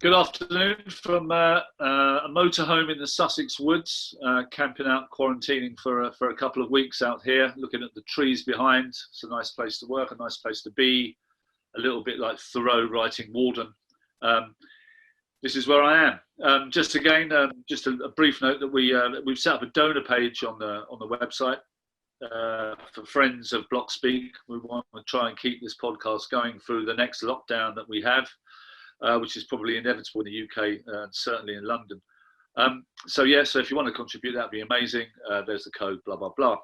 Good afternoon from a motorhome in the Sussex woods, camping out, quarantining for a couple of weeks out here, looking at the trees behind. It's a nice place to work, a nice place to be, a little bit like Thoreau writing Walden. Um, this is where I am. Just again, just a brief note that we've set up a donor page on the website for friends of Blockspeak. We want to try and keep this podcast going through the next lockdown that we have. Which is probably inevitable in the UK and certainly in London. So if you want to contribute, that'd be amazing. There's the code, blah, blah, blah.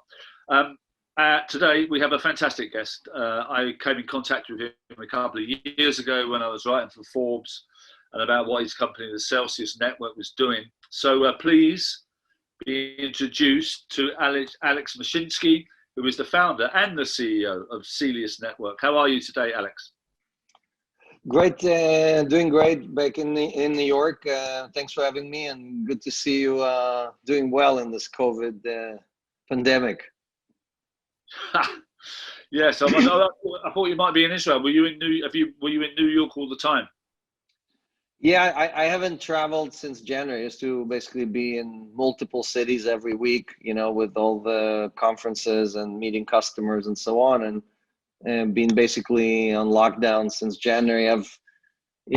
Today, we have a fantastic guest. I came in contact with him a couple of years ago when I was writing for Forbes and about what his company, the Celsius Network, was doing. So please be introduced to Alex Mashinsky, who is the founder and the CEO of Celsius Network. How are you today, Alex? Great, doing great back in New York. Thanks for having me, and good to see you doing well in this COVID pandemic. Yes, I thought you might be in Israel. Were you in New York all the time? Yeah, I haven't traveled since January. I used to basically be in multiple cities every week, with all the conferences and meeting customers and so on. And been basically on lockdown since January. I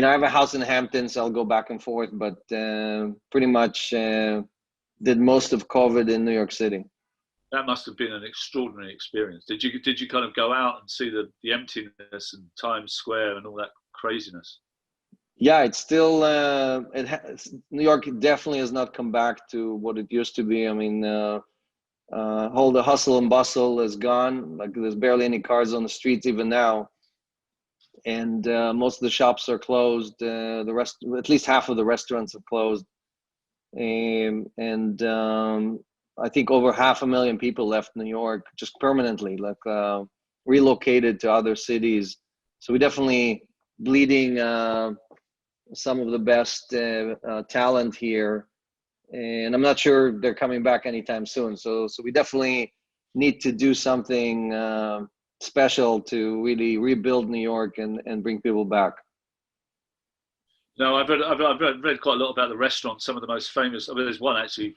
have a house in Hampton, so I'll go back and forth, but pretty much did most of COVID in New York City. That must have been an extraordinary experience. Did you kind of go out and see the emptiness and Times Square and all that craziness? Yeah, it's still New York definitely has not come back to what it used to be. I mean, all the hustle and bustle is gone. Like, there's barely any cars on the streets even now, and most of the shops are closed. At least half of the restaurants have closed, and I think over 500,000 people left New York just permanently, relocated to other cities. So we definitely bleeding some of the best talent here. And I'm not sure they're coming back anytime soon. So we definitely need to do something special to really rebuild New York and bring people back. No, I've read quite a lot about the restaurants. Some of the most famous. I mean, there's one actually.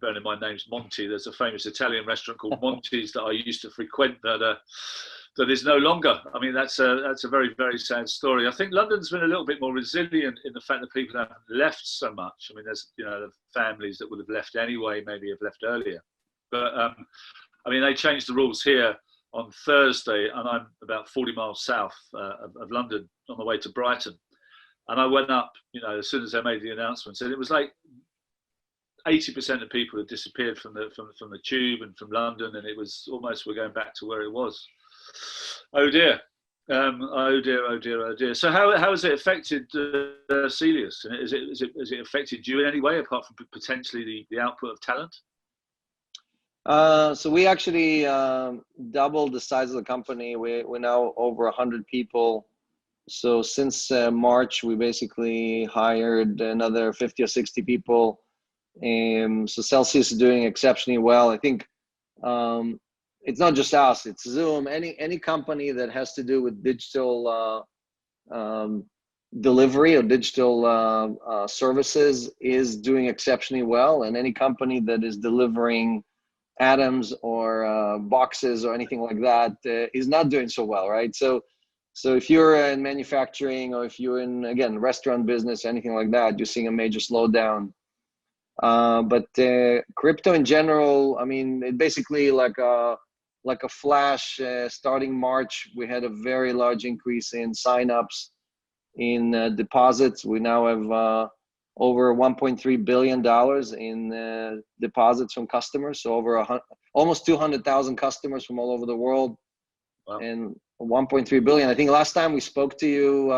Bearing in mind name's Monty. There's a famous Italian restaurant called Monty's that I used to frequent that is no longer. I mean, that's a very, very sad story. I think London's been a little bit more resilient in the fact that people haven't left so much. I mean, there's the families that would have left anyway, maybe have left earlier. But I mean, they changed the rules here on Thursday, and I'm about 40 miles south of London on the way to Brighton. And I went up, as soon as they made the announcements, and it was like 80% of people had disappeared from the tube and from London, and it was almost we're going back to where it was. Oh dear. Oh dear. So how has it affected Celsius? Has it affected you in any way apart from potentially the output of talent? So we actually doubled the size of the company. We're now over 100 people. So since March, we basically hired another 50 or 60 people. So Celsius is doing exceptionally well. I think it's not just us, it's Zoom. Any company that has to do with digital delivery or digital services is doing exceptionally well. And any company that is delivering atoms or boxes or anything like that is not doing so well, right? So if you're in manufacturing, or if you're in, again, restaurant business, anything like that, you're seeing a major slowdown. But crypto in general, I mean, it basically like a flash. Starting March, we had a very large increase in signups, in deposits. We now have over $1.3 billion in deposits from customers. So almost 200,000 customers from all over the world. Wow. And 1.3 billion. I think last time we spoke to you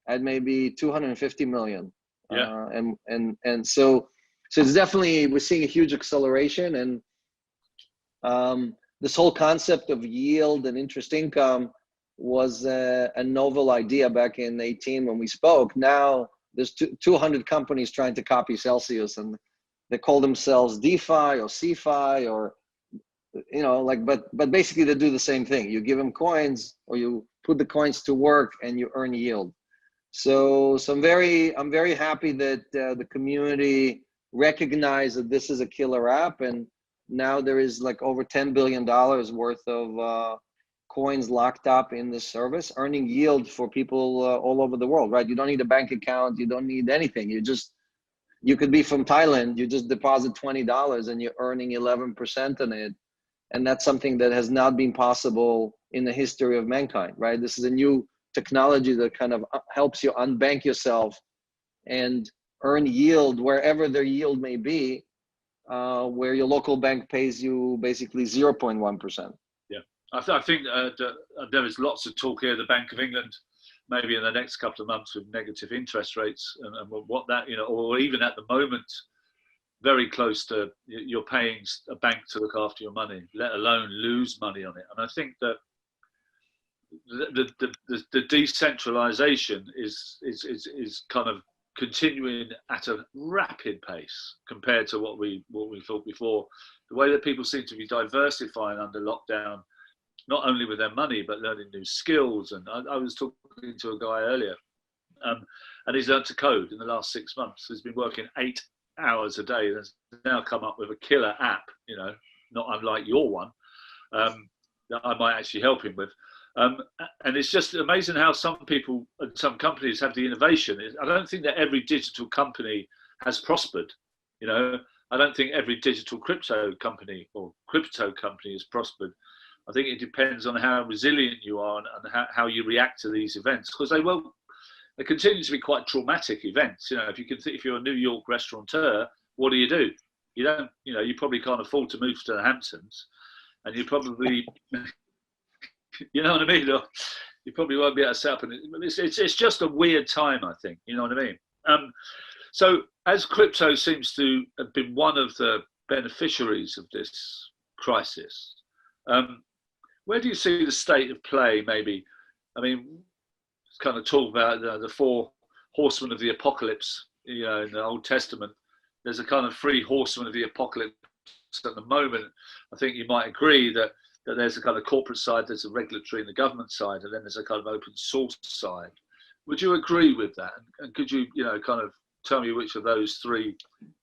at maybe 250 million. Yeah. And so it's definitely, we're seeing a huge acceleration. And this whole concept of yield and interest income was a novel idea back in 2018 when we spoke. Now there's 200 companies trying to copy Celsius, and they call themselves DeFi or CeFi, or but basically they do the same thing. You give them coins, or you put the coins to work, and you earn yield. So I'm very happy that the community recognized that this is a killer app, and now there is like over $10 billion worth of coins locked up in this service, earning yield for people all over the world, right? You don't need a bank account, you don't need anything. You could be from Thailand, you just deposit $20 and you're earning 11% on it. And that's something that has not been possible in the history of mankind, right? This is a new technology that kind of helps you unbank yourself and earn yield wherever their yield may be, where your local bank pays you basically 0.1%. Yeah, I think there is lots of talk here. The Bank of England, maybe in the next couple of months with negative interest rates, and what that, you know, or even at the moment, very close to you're paying a bank to look after your money, let alone lose money on it. And I think that the decentralization is kind of continuing at a rapid pace compared to what we thought before. The way that people seem to be diversifying under lockdown, not only with their money but learning new skills. And I was talking to a guy earlier, and he's learned to code in the last 6 months. He's been working 8 hours a day, and has now come up with a killer app, you know, not unlike your one, that I might actually help him with. And it's just amazing how some people and some companies have the innovation. I don't think that every digital company has prospered. You know, I don't think every digital crypto company or crypto company has prospered. I think it depends on how resilient you are and how you react to these events, because they continue to be quite traumatic events. You know, if you're a New York restaurateur, what do? You don't, you know, you probably can't afford to move to the Hamptons, and you probably, you know what I mean? Or you probably won't be able to set up. And it's just a weird time, I think. You know what I mean? So as crypto seems to have been one of the beneficiaries of this crisis, where do you see the state of play? Maybe, I mean, kind of talk about the 4 horsemen of the apocalypse. You know, in the Old Testament, there's a kind of 3 horsemen of the apocalypse at the moment. I think you might agree that there's a kind of corporate side, there's a regulatory and the government side, and then there's a kind of open source side. Would you agree with that? And could you, you know, kind of tell me which of those 3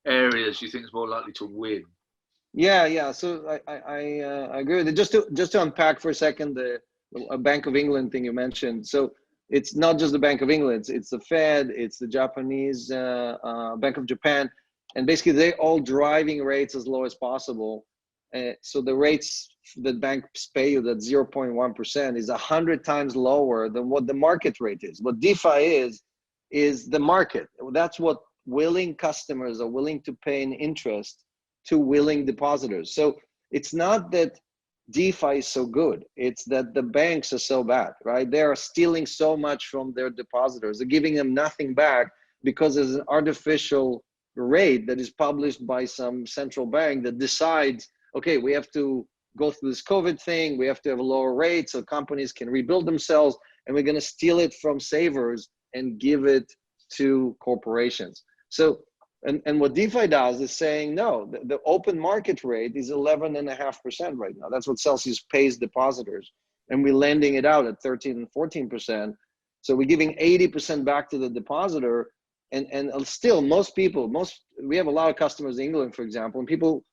areas you think is more likely to win? Yeah. So I agree with it. Just to unpack for a second the Bank of England thing you mentioned. So it's not just the Bank of England, it's the Fed, it's the Japanese Bank of Japan, and basically they're all driving rates as low as possible. So the rates that banks pay you, that 0.1%, is 100 times lower than what the market rate is. What DeFi is the market. That's what willing customers are willing to pay in interest to willing depositors. So it's not that DeFi is so good, it's that the banks are so bad, right? They are stealing so much from their depositors. They're giving them nothing back because there's an artificial rate that is published by some central bank that decides, okay, we have to go through this COVID thing, we have to have a lower rate so companies can rebuild themselves, and we're gonna steal it from savers and give it to corporations. So, and what DeFi does is saying, no, the open market rate is 11.5% right now. That's what Celsius pays depositors. And we're lending it out at 13 and 14%. So we're giving 80% back to the depositor. And still, we have a lot of customers in England, for example, and people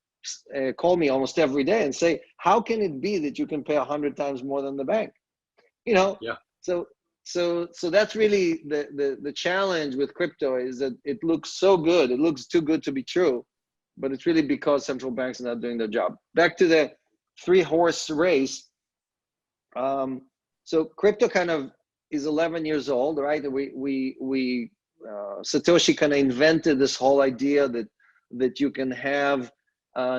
call me almost every day and say, how can it be that you can pay 100 times more than the bank? You know? Yeah. So that's really the challenge with crypto, is that it looks so good. It looks too good to be true, but it's really because central banks are not doing their job. Back to the 3-horse race. So crypto kind of is 11 years old, right? Satoshi kind of invented this whole idea that you can have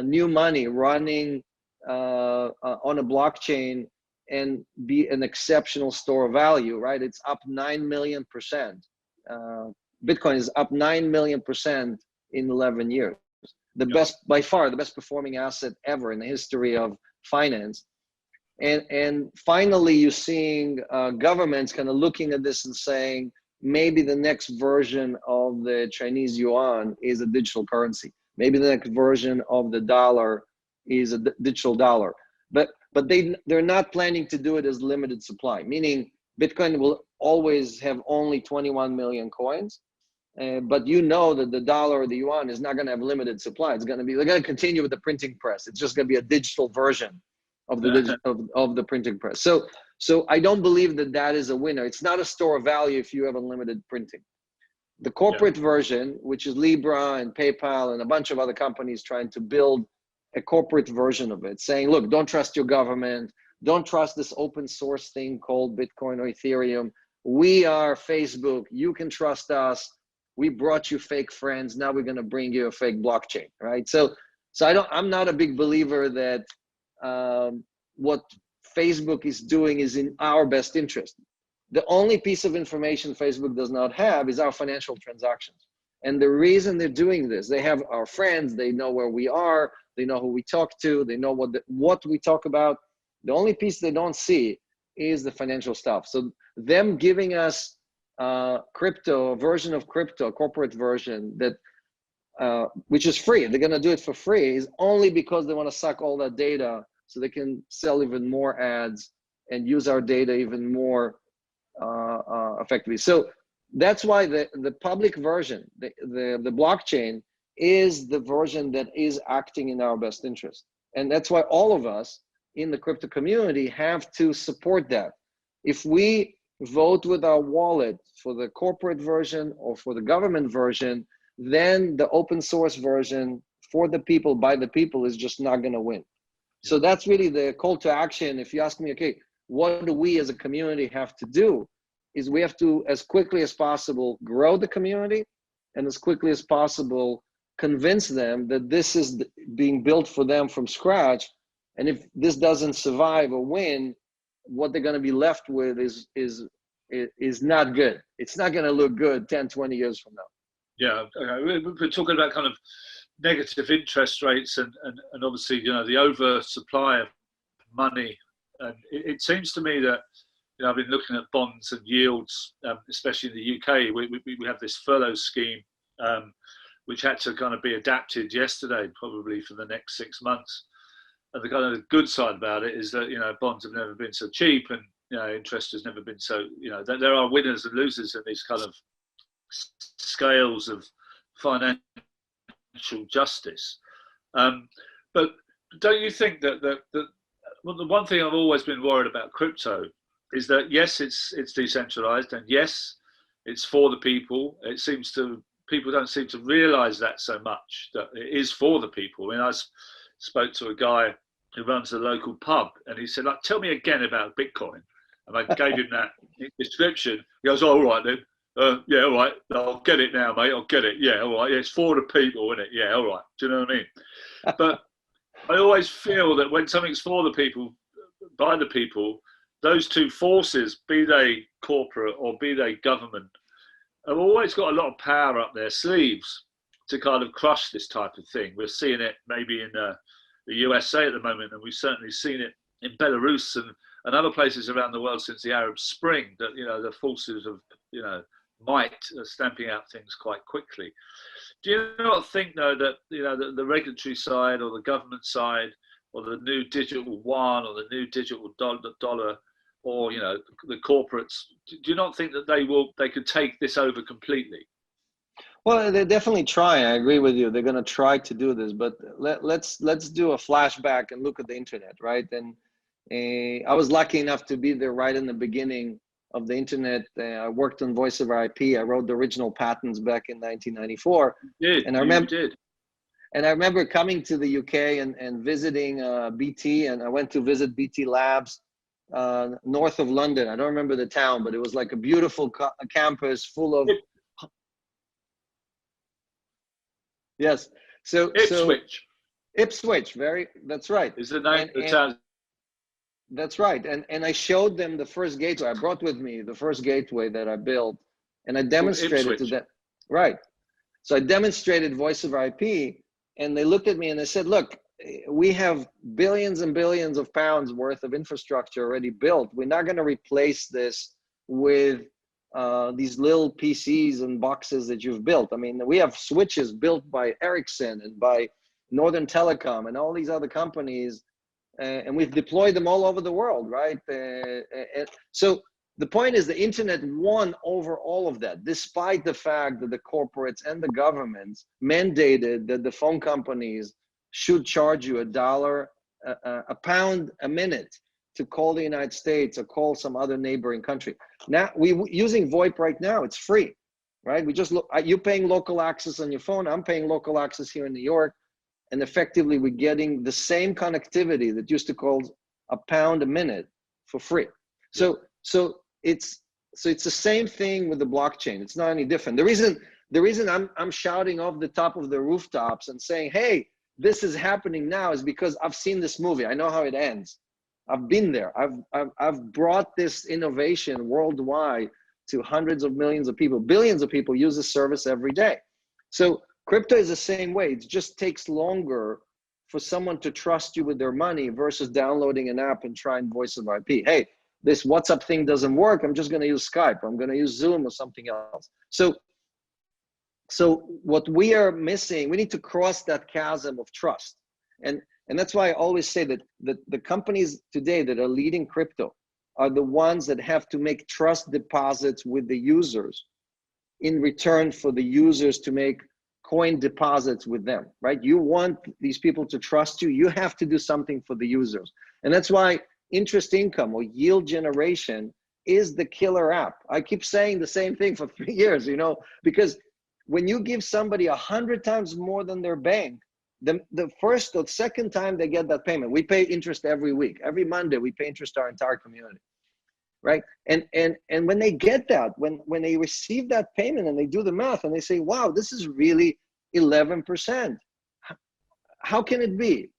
new money running on a blockchain and be an exceptional store of value, right? It's up 9 million %. Bitcoin is up 9 million % in 11 years. Best, by far, the best performing asset ever in the history of finance. And finally, you're seeing governments kind of looking at this and saying, maybe the next version of the Chinese yuan is a digital currency. Maybe the next version of the dollar is a digital dollar. But they're not planning to do it as limited supply, meaning Bitcoin will always have only 21 million coins. But you know that the dollar or the yuan is not going to have limited supply. It's going to be, they're going to continue with the printing press. It's just going to be a digital version of the of the printing press. So I don't believe that that is a winner. It's not a store of value if you have unlimited printing. The corporate version, which is Libra and PayPal and a bunch of other companies trying to build a corporate version of it, saying, look, don't trust your government. Don't trust this open source thing called Bitcoin or Ethereum. We are Facebook. You can trust us. We brought you fake friends. Now we're going to bring you a fake blockchain, right? So I'm not a big believer that what Facebook is doing is in our best interest. The only piece of information Facebook does not have is our financial transactions. And the reason they're doing this, they have our friends, they know where we are, they know who we talk to, they know what we talk about. The only piece they don't see is the financial stuff. So them giving us crypto, a version of crypto, a corporate version that which is free, they're going to do it for free, is only because they want to suck all that data so they can sell even more ads and use our data even more effectively. So that's why the public version, the blockchain, is the version that is acting in our best interest. And that's why all of us in the crypto community have to support that. If we vote with our wallet for the corporate version or for the government version, then the open source version for the people, by the people, is just not going to win. So that's really the call to action. If you ask me, okay, what do we as a community have to do? Is we have to, as quickly as possible, grow the community, and as quickly as possible, convince them that this is being built for them from scratch. And if this doesn't survive or win, what they're going to be left with is not good. It's not going to look good 10, 20 years from now. Yeah, okay. We're talking about kind of negative interest rates and obviously, you know, the oversupply of money. And it seems to me that, you know, I've been looking at bonds and yields, especially in the UK. We have this furlough scheme, which had to kind of be adapted yesterday, probably for the next 6 months. And the kind of good side about it is that, you know, bonds have never been so cheap, and, you know, interest has never been so, you know, there are winners and losers in these kind of scales of financial justice. But don't you think that well, the one thing I've always been worried about crypto is that, yes, it's decentralized, and yes, it's for the people. It seems to, people don't seem to realize that so much, that it is for the people. I mean, I spoke to a guy who runs a local pub, and he said, like, tell me again about Bitcoin. And I gave him that description. He goes, oh, all right then. Yeah, all right. I'll get it now, mate. I'll get it. Yeah, all right. Yeah, it's for the people, isn't it? Yeah, all right. Do you know what I mean? But I always feel that when something's for the people, by the people, those two forces, be they corporate or be they government, have always got a lot of power up their sleeves to kind of crush this type of thing. We're seeing it maybe in the USA at the moment, and we've certainly seen it in Belarus and other places around the world since the Arab Spring, that, you know, the forces of, you know, might are stamping out things quite quickly. Do you not think, though, that, you know, the regulatory side or the government side or the new digital yuan or the new digital dollar or, you know, the corporates, do you not think that they could take this over completely? Well, they're definitely trying. I agree with you. They're going to try to do this, but let's do a flashback and look at the internet, right? And I was lucky enough to be there right in the beginning of the internet. I worked on voice over IP. I wrote the original patents back in 1994. You did. And I remember coming to the UK and visiting BT, and I went to visit BT Labs north of London. I don't remember the town, but it was like a beautiful campus full of. Yes. So Ipswich. Ipswich, that's right. Is the name of the town. That's right. And I showed them the first gateway. I brought with me the first gateway that I built, and I demonstrated to them. Right. So I demonstrated voice over IP, and they looked at me and they said, look, we have billions and billions of pounds worth of infrastructure already built. We're not going to replace this with these little PCs and boxes that you've built. I mean, we have switches built by Ericsson and by Northern Telecom and all these other companies, and we've deployed them all over the world, right? So the point is the internet won over all of that, despite the fact that the corporates and the governments mandated that the phone companies should charge you a pound a minute to call the United States or call some other neighboring country. Now we using VoIP right now, it's free, right? We just look, you're paying local access on your phone, I'm paying local access here in New York, and effectively we're getting the same connectivity that used to cost a pound a minute for free. So it's the same thing with the blockchain. It's not any different. The reason I'm shouting off the top of the rooftops and saying, hey, this is happening now, is because I've seen this movie. I know how it ends. I've been there. I've brought this innovation worldwide to hundreds of millions of people. Billions of people use this service every day. So crypto is the same way. It just takes longer for someone to trust you with their money versus downloading an app and trying voice over IP. Hey, this WhatsApp thing doesn't work. I'm just going to use Skype. I'm going to use Zoom or something else. So what we are missing, we need to cross that chasm of trust. And that's why I always say that the companies today that are leading crypto are the ones that have to make trust deposits with the users in return for the users to make coin deposits with them, right? You want these people to trust you. You have to do something for the users. And that's why interest income or yield generation is the killer app. I keep saying the same thing for 3 years, because when you give somebody 100 times more than their bank, the first or second time they get that payment, we pay interest every week. Every Monday, we pay interest to our entire community, right? And when they get that, when they receive that payment and they do the math and they say, wow, this is really 11%. How can it be,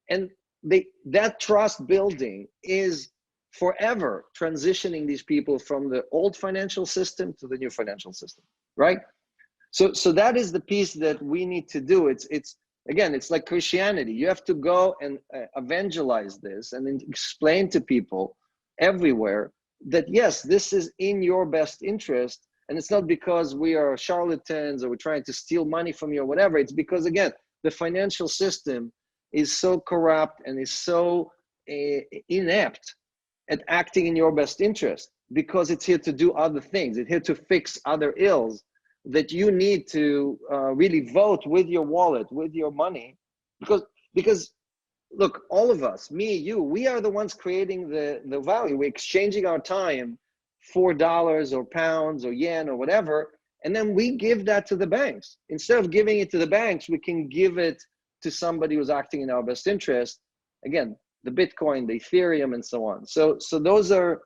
And that trust building is forever transitioning these people from the old financial system to the new financial system, right? So that is the piece that we need to do. It's like Christianity. You have to go and evangelize this and then explain to people everywhere that, yes, this is in your best interest. And it's not because we are charlatans or we're trying to steal money from you or whatever. It's because, again, the financial system is so corrupt and is so inept at acting in your best interest, because it's here to do other things. It's here to fix other ills that you need to really vote with your wallet, with your money, because look, all of us, me, you, we are the ones creating the value. We're exchanging our time for dollars or pounds or yen or whatever, and then we give that to the banks. Instead of giving it to the banks, we can give it to somebody who's acting in our best interest. Again, the Bitcoin, the Ethereum, and so on. So those are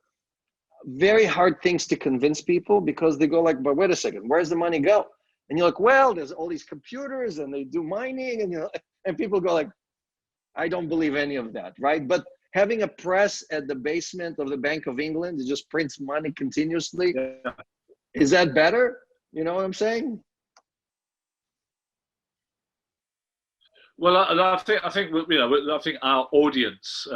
very hard things to convince people, because they go like, but wait a second, where's the money go? And you're like, well, there's all these computers and they do mining, and people go like, I don't believe any of that, right? But having a press at the basement of the Bank of England that just prints money continuously, is that better? You know what I'm saying? Well, I think I think our audience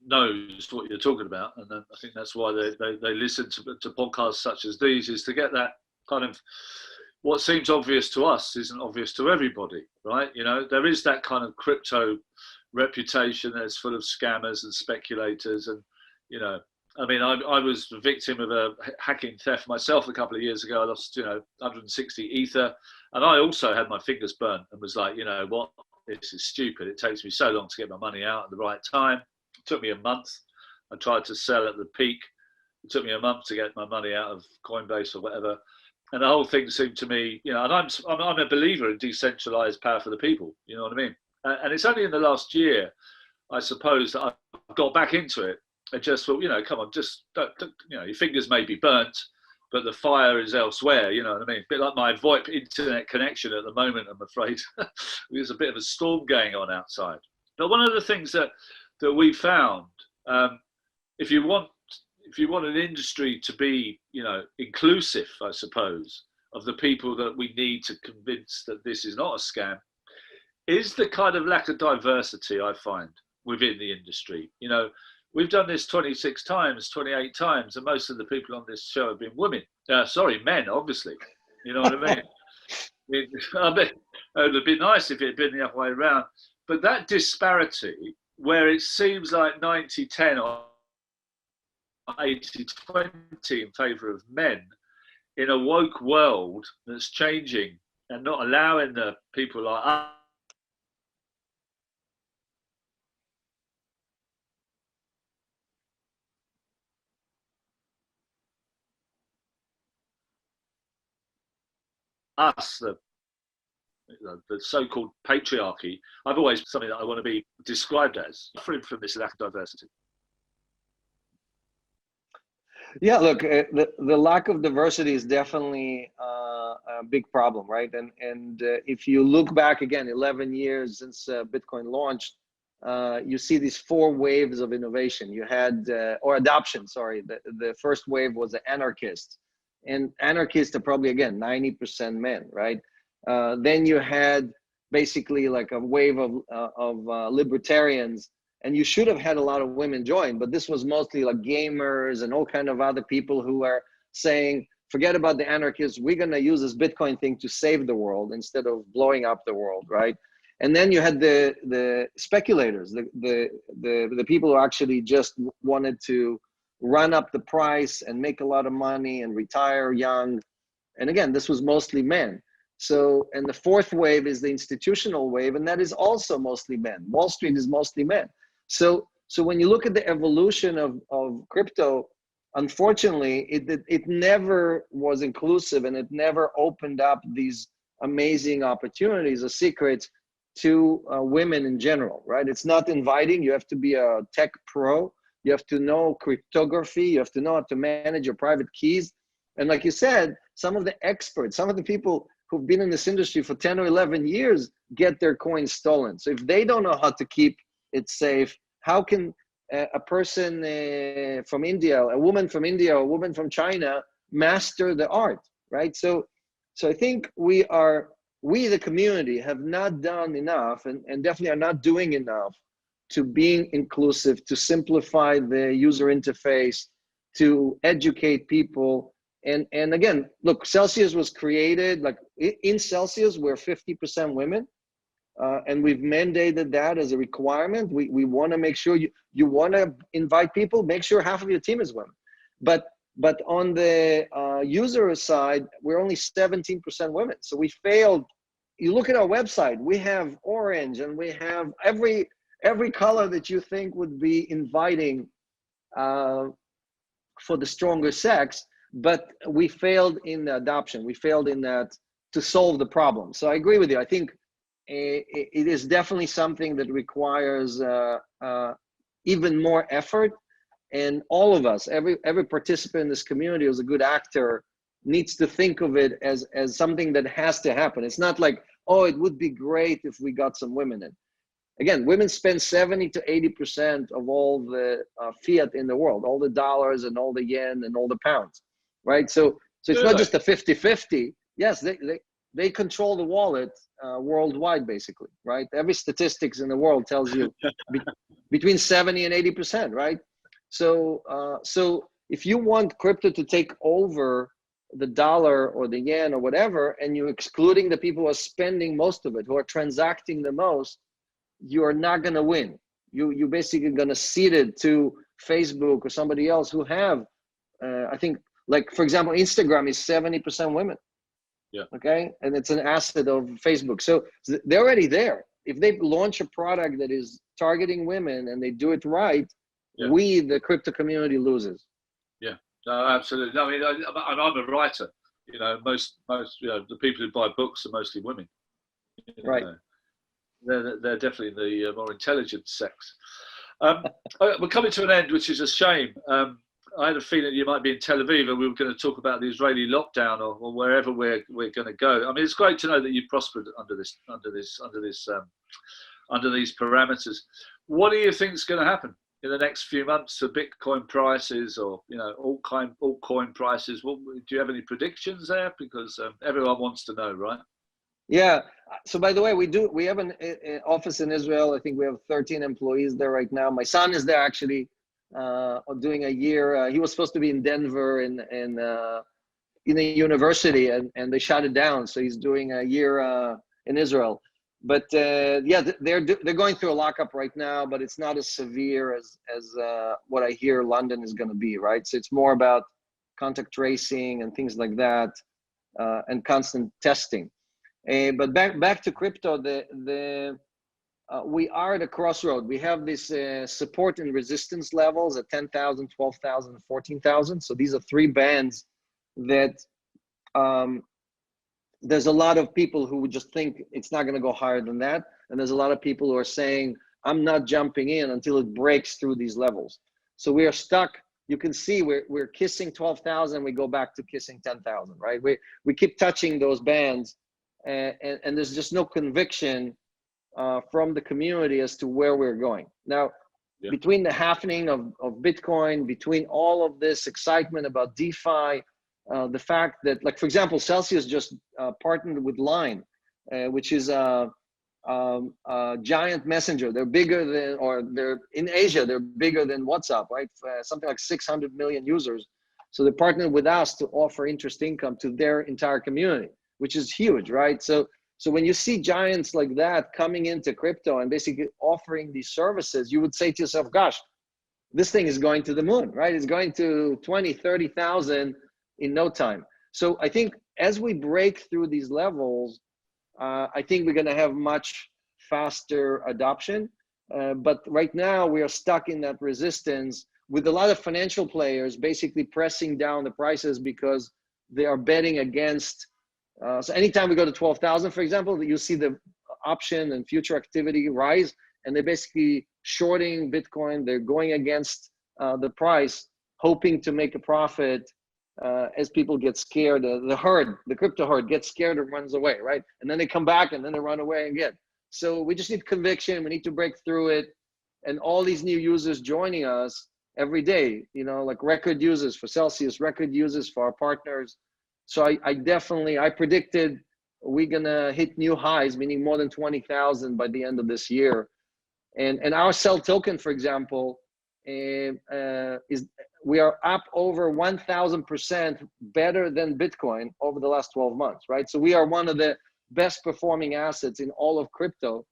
knows what you're talking about, and I think that's why they listen to podcasts such as these, is to get that kind of, what seems obvious to us isn't obvious to everybody, right? There is that kind of crypto reputation that's full of scammers and speculators, and I was a victim of a hacking theft myself a couple of years ago. I lost 160 ether, and I also had my fingers burnt and was like, what? This is stupid. It takes me so long to get my money out at the right time. It took me a month. I tried to sell at the peak. It took me a month to get my money out of Coinbase or whatever. And the whole thing seemed to me, and I'm a believer in decentralized power for the people. You know what I mean? And it's only in the last year, I suppose, that I've got back into it. I just thought, come on, just don't, your fingers may be burnt, but the fire is elsewhere, you know what I mean? A bit like my VoIP internet connection at the moment, I'm afraid. There's a bit of a storm going on outside. But one of the things that we found, if you want an industry to be, inclusive, I suppose, of the people that we need to convince that this is not a scam, is the kind of lack of diversity I find within the industry. We've done this 26 times, 28 times, and most of the people on this show have been women. Men, obviously. You know what I mean? It would have been nice if it had been the other way around. But that disparity, where it seems like 90-10 80-20 in favor of men in a woke world that's changing and not allowing the people like us, the so-called patriarchy. I've always something that I want to be described as, suffering from this lack of diversity. Yeah, look, the lack of diversity is definitely a big problem, right? And if you look back again, 11 years since Bitcoin launched, you see these 4 waves of innovation. You had, or adoption, sorry. The first wave was the anarchists. And anarchists are probably, again, 90% men, right? Then you had basically like a wave of libertarians, and you should have had a lot of women join, but this was mostly like gamers and all kind of other people who are saying, forget about the anarchists, we're going to use this Bitcoin thing to save the world instead of blowing up the world, right? And then you had the speculators, the people who actually just wanted to run up the price and make a lot of money and retire young. And again, this was mostly men. So, and the fourth wave is the institutional wave, and that is also mostly men. Wall Street is mostly men. So when you look at the evolution of crypto, unfortunately, it never was inclusive, and it never opened up these amazing opportunities or secrets to women in general, right? It's not inviting. You have to be a tech pro. You have to know cryptography. You have to know how to manage your private keys. And like you said, some of the experts, some of the people who've been in this industry for 10 or 11 years get their coins stolen. So if they don't know how to keep it safe, how can a person from India, a woman from India, or a woman from China master the art, right? So I think we, the community, have not done enough, and definitely are not doing enough to being inclusive, to simplify the user interface, to educate people. And again, look, Celsius was created, like in Celsius, we're 50% women. And we've mandated that as a requirement. We want to make sure you want to invite people, make sure half of your team is women. But on the user side, we're only 17% women. So we failed. You look at our website, we have orange, and we have every color that you think would be inviting for the stronger sex, but we failed in the adoption. We failed in that to solve the problem. So I agree with you. I think it is definitely something that requires even more effort, and all of us, every participant in this community who's a good actor, needs to think of it as something that has to happen. It's not like, oh, it would be great if we got some women in. Again, women spend 70 to 80% of all the fiat in the world, all the dollars and all the yen and all the pounds, right? So it's not just a 50-50. Yes, they control the wallet worldwide, basically, right? Every statistics in the world tells you between 70 and 80%, right? So if you want crypto to take over the dollar or the yen or whatever, and you're excluding the people who are spending most of it, who are transacting the most, you're not going to win. You're basically going to cede it to Facebook or somebody else who have, I think, like, for example, Instagram is 70% women. Yeah. Okay. And it's an asset of Facebook. So they're already there. If they launch a product that is targeting women and they do it right, yeah, we, the crypto community, loses. Yeah, no, absolutely. I mean, I'm a writer. You know, most the people who buy books are mostly women. Right. They're definitely the more intelligent sex. We're coming to an end, which is a shame. I had a feeling you might be in Tel Aviv, and we were going to talk about the Israeli lockdown or wherever we're going to go. I mean, it's great to know that you prospered under these parameters. What do you think is going to happen in the next few months to Bitcoin prices, or altcoin prices? Do you have any predictions there? Because everyone wants to know, right? Yeah. So by the way, we have an office in Israel. I think we have 13 employees there right now. My son is there actually. Doing a year. He was supposed to be in Denver in a university, and they shut it down. So he's doing a year in Israel. but yeah, they're going through a lockup right now, but it's not as severe as what I hear London is going to be, right? So it's more about contact tracing and things like that, and constant testing. But back to crypto, we are at a crossroad. We have this support and resistance levels at 10,000, 12,000, 14,000. So these are three bands that there's a lot of people who would just think it's not going to go higher than that. And there's a lot of people who are saying, I'm not jumping in until it breaks through these levels. So we are stuck. You can see we're kissing 12,000. We go back to kissing 10,000, right? We keep touching those bands, and there's just no conviction from the community as to where we're going. Now, between the happening of Bitcoin, between all of this excitement about DeFi, the fact that, like, for example, Celsius just partnered with Line, which is a giant messenger. They're bigger than, or they're in Asia, they're bigger than WhatsApp, right? Something like 600 million users. So they partnered with us to offer interest income to their entire community, which is huge, right? So when you see giants like that coming into crypto and basically offering these services, you would say to yourself, gosh, this thing is going to the moon, right? It's going to 20, 30,000 in no time. So I think as we break through these levels, I think we're going to have much faster adoption. But right now we are stuck in that resistance with a lot of financial players basically pressing down the prices because they are betting against. So anytime we go to 12,000, for example, you see the option and future activity rise, and they're basically shorting Bitcoin. They're going against the price, hoping to make a profit. As people get scared, the crypto herd gets scared and runs away, right? And then they come back and then they run away again. So we just need conviction. We need to break through it. And all these new users joining us every day, you know, like record users for Celsius, record users for our partners. So I predicted we're gonna hit new highs, meaning more than 20,000 by the end of this year. And our Cell token, for example, we are up over 1,000% better than Bitcoin over the last 12 months, right? So we are one of the best performing assets in all of crypto.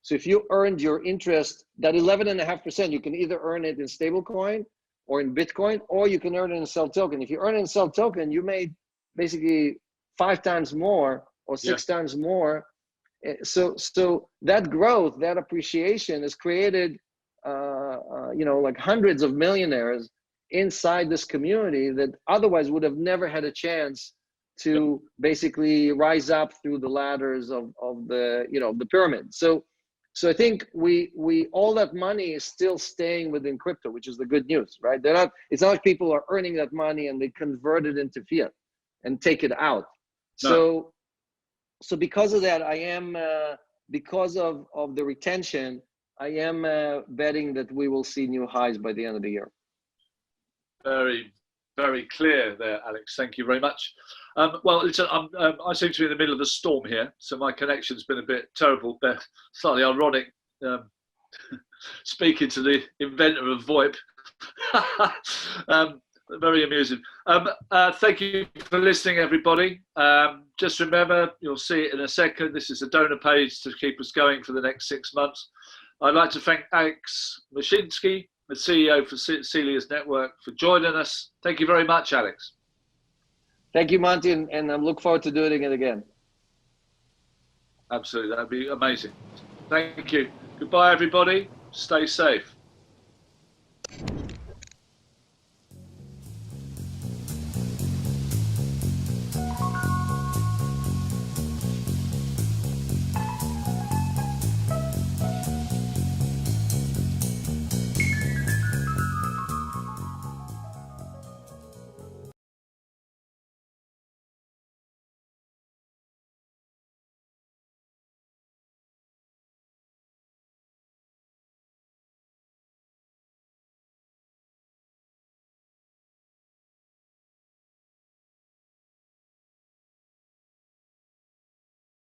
So if you earned your interest, that 11.5%, you can either earn it in stablecoin or in Bitcoin, or you can earn it in Cell token. If you earn it in Cell token, you made basically 5 times more or 6 times more. So that growth, that appreciation has created, you know, like hundreds of millionaires inside this community that otherwise would have never had a chance to basically rise up through the ladders of the, you know, the pyramid. So I think we all that money is still staying within crypto, which is the good news, right? It's not like people are earning that money and they convert it into fiat and take it out. No. So because of that, I am, because of the retention, I am betting that we will see new highs by the end of the year. Very, very clear there, Alex. Thank you very much. Well, listen, I seem to be in the middle of a storm here, so my connection's been a bit terrible, but slightly ironic. Speaking to the inventor of VoIP. Very amusing. Thank you for listening, everybody. Just remember, you'll see it in a second. This is a donor page to keep us going for the next 6 months. I'd like to thank Alex Mashinsky, the CEO for Celia's Network, for joining us. Thank you very much, Alex. Thank you, Monty, and I look forward to doing it again. Absolutely, that'd be amazing. Thank you. Goodbye, everybody. Stay safe.